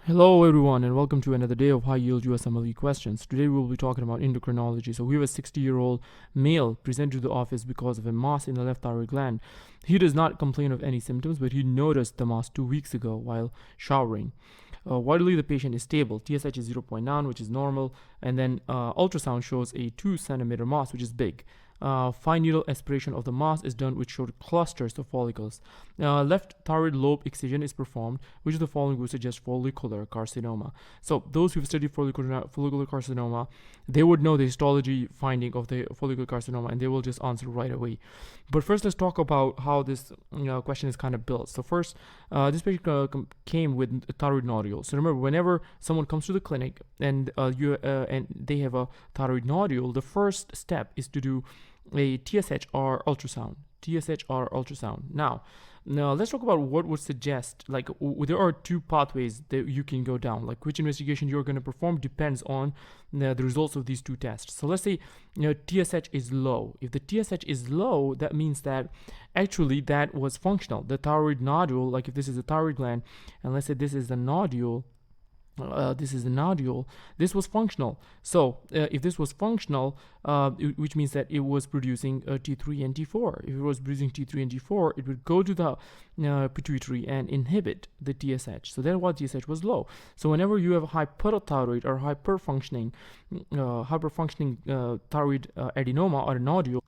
Hello everyone and welcome to another day of high-yield USMLE questions. Today we will be talking about endocrinology. So we have a 60-year-old male present to the office because of a mass in the left thyroid gland. He does not complain of any symptoms, but he noticed the mass 2 weeks ago while showering. Widely the patient is stable. TSH is 0.9, which is normal, and then ultrasound shows a 2 centimeter mass, which is big. Fine needle aspiration of the mass is done, which showed clusters of follicles. Left thyroid lobe excision is performed, which of the following would suggest follicular carcinoma. So those who've studied follicular carcinoma, they would know the histology finding of the follicular carcinoma, and they will just answer right away. But first, let's talk about how this question is kind of built. So first, this patient came with a thyroid nodule. So remember, whenever someone comes to the clinic and they have a thyroid nodule, the first step is to do a TSH-R ultrasound. TSH-R ultrasound. Now, let's talk about what would suggest, like, there are two pathways that you can go down. Like, which investigation you're going to perform depends on the results of these two tests. So let's say, TSH is low. If the TSH is low, that means that actually that was functional. The thyroid nodule, like if this is a thyroid gland, and let's say this is the nodule, this was functional. So if this was functional, which means that it was producing T3 and T4. If it was producing T3 and T4, it would go to the pituitary and inhibit the TSH. So that's why TSH was low. So whenever you have a hyperthyroid or hyperfunctioning thyroid adenoma or a nodule,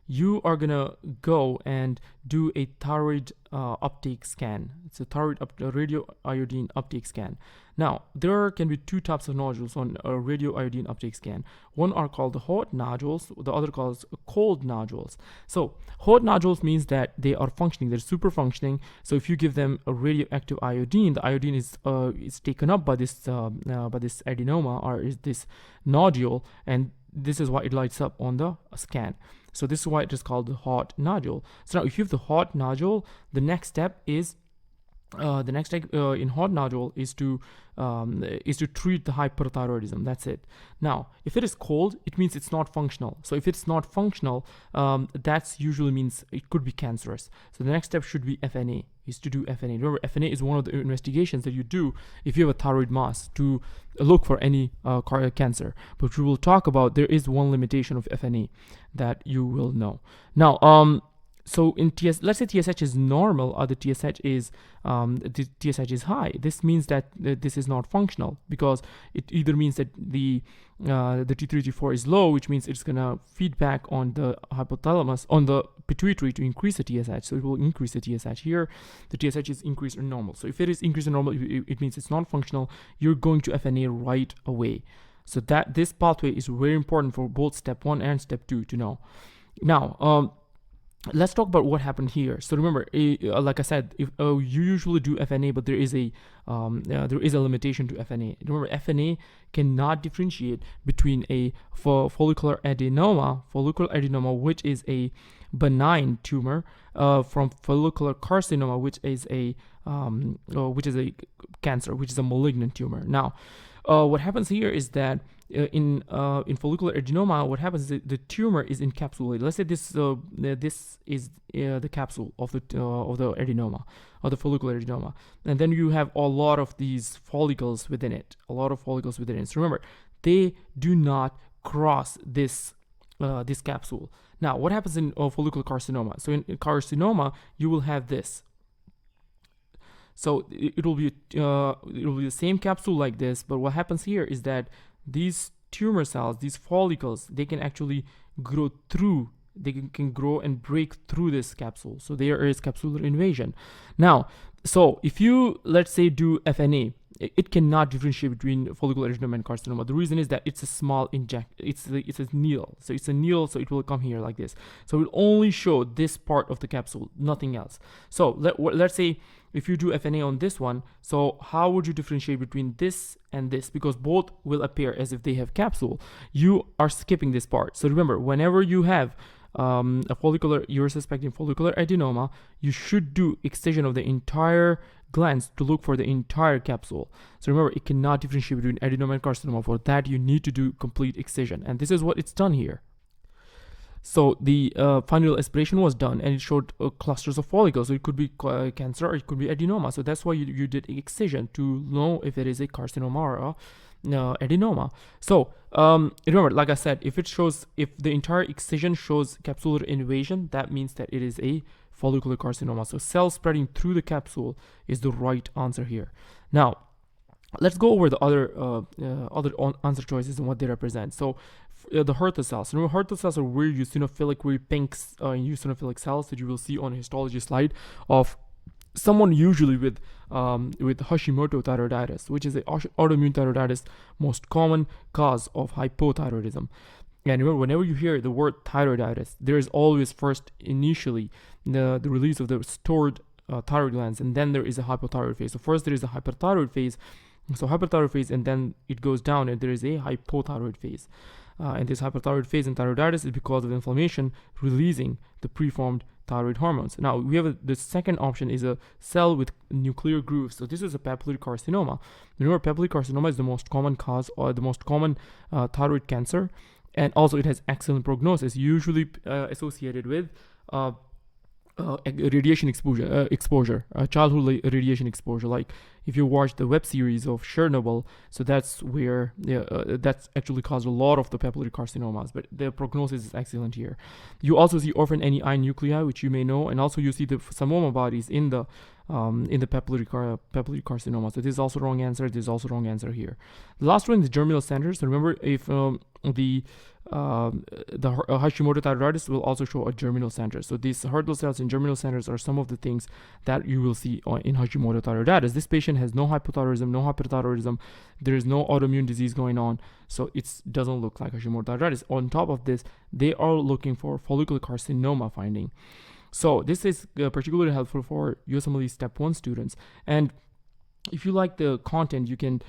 you are gonna go and do a thyroid uptake scan. It's a thyroid radio iodine uptake scan. Now, there can be two types of nodules on a radio iodine uptake scan. One are called the hot nodules, the other called cold nodules. So hot nodules means that they are functioning, they're super functioning. So if you give them a radioactive iodine, the iodine is taken up by this adenoma or is this nodule, and this is why it lights up on the scan. So this is why it is called the hot nodule. So now if you have the hot nodule, the next step is in hot nodule is to treat the hyperthyroidism. That's it. Now, if it is cold, it means it's not functional. So if it's not functional, that usually means it could be cancerous. So the next step should be FNA, is to do FNA. Remember, FNA is one of the investigations that you do if you have a thyroid mass to look for any cancer. But we will talk about, there is one limitation of FNA that you will know. Now, so in let's say TSH is normal or the TSH is high. This means that this is not functional, because it either means that the T3 T4 is low, which means it's gonna feed back on the hypothalamus, on the pituitary, to increase the TSH. So it will increase the TSH. Here the TSH is increased or normal. So if it is increased or normal, it means it's not functional. You're going to FNA right away. So that this pathway is very important for both step 1 and step 2 to know. Now, let's talk about what happened here. So remember, like I said, if you usually do FNA, but there is a limitation to FNA. Remember, FNA cannot differentiate between a follicular adenoma, which is a benign tumor, from follicular carcinoma, which is a cancer, which is a malignant tumor. Now, what happens here is that in follicular adenoma, what happens is the tumor is encapsulated. Let's say this is the capsule of the adenoma, or the follicular adenoma, and then you have a lot of these follicles within it. So remember, they do not cross this capsule. Now, what happens in follicular carcinoma? So in carcinoma, you will have this. So it will be the same capsule like this, but what happens here is that these tumor cells, these follicles, they can actually grow through. They can grow and break through this capsule. So there is capsular invasion. Now, so if you, let's say, do FNA, it cannot differentiate between follicular adenoma and carcinoma. The reason is that it's a small it's a needle. So it's a needle, so it will come here like this. So it will only show this part of the capsule, nothing else. So let's say if you do FNA on this one, so how would you differentiate between this and this? Because both will appear as if they have capsule. You are skipping this part. So remember, whenever you have you're suspecting follicular adenoma, you should do excision of the entire glands to look for the entire capsule. So remember, it cannot differentiate between adenoma and carcinoma. For that, you need to do complete excision, and this is what it's done here. So the final aspiration was done, and it showed clusters of follicles. So it could be cancer, or it could be adenoma. So that's why you did excision to know if it is a carcinoma or a adenoma. So remember, like I said, if the entire excision shows capsular invasion, that means that it is a follicular carcinoma. So cells spreading through the capsule is the right answer here. Now, let's go over the other answer choices and what they represent. So the Hertha cells. Remember, Hertha cells are weird eosinophilic, very pink eosinophilic cells that you will see on a histology slide of someone usually with Hashimoto thyroiditis, which is an autoimmune thyroiditis, most common cause of hypothyroidism. And remember, whenever you hear the word thyroiditis, there is always first initially the release of the stored thyroid glands, and then there is a hypothyroid phase. So first there is a hyperthyroid phase, and then it goes down, and there is a hypothyroid phase. And this hyperthyroid phase in thyroiditis is because of inflammation releasing the preformed thyroid hormones. Now we have the second option is a cell with nuclear grooves. So this is a papillary carcinoma. Remember, papillary carcinoma is the most common cause, or the most common thyroid cancer, and also it has excellent prognosis, usually associated with radiation exposure, childhood radiation exposure. Like if you watch the web series of Chernobyl, so that's where that's actually caused a lot of the papillary carcinomas, but the prognosis is excellent here. You also see orphan NEI nuclei, which you may know, and also you see the samoma bodies in the papillary carcinoma. So this is also wrong answer. This is also wrong answer here. The last one is germinal centers. So remember, if the Hashimoto thyroiditis will also show a germinal center. So these Hürthle cells in germinal centers are some of the things that you will see in Hashimoto thyroiditis. This patient has no hypothyroidism, no hyperthyroidism. There is no autoimmune disease going on. So it doesn't look like Hashimoto thyroiditis. On top of this, they are looking for follicular carcinoma finding. So this is particularly helpful for USMLE Step 1 students. And if you like the content, you can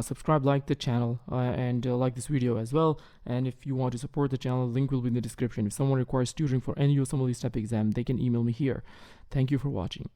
subscribe, like the channel, and like this video as well. And if you want to support the channel, link will be in the description. If someone requires tutoring for any USMLE Step exam, they can email me here. Thank you for watching.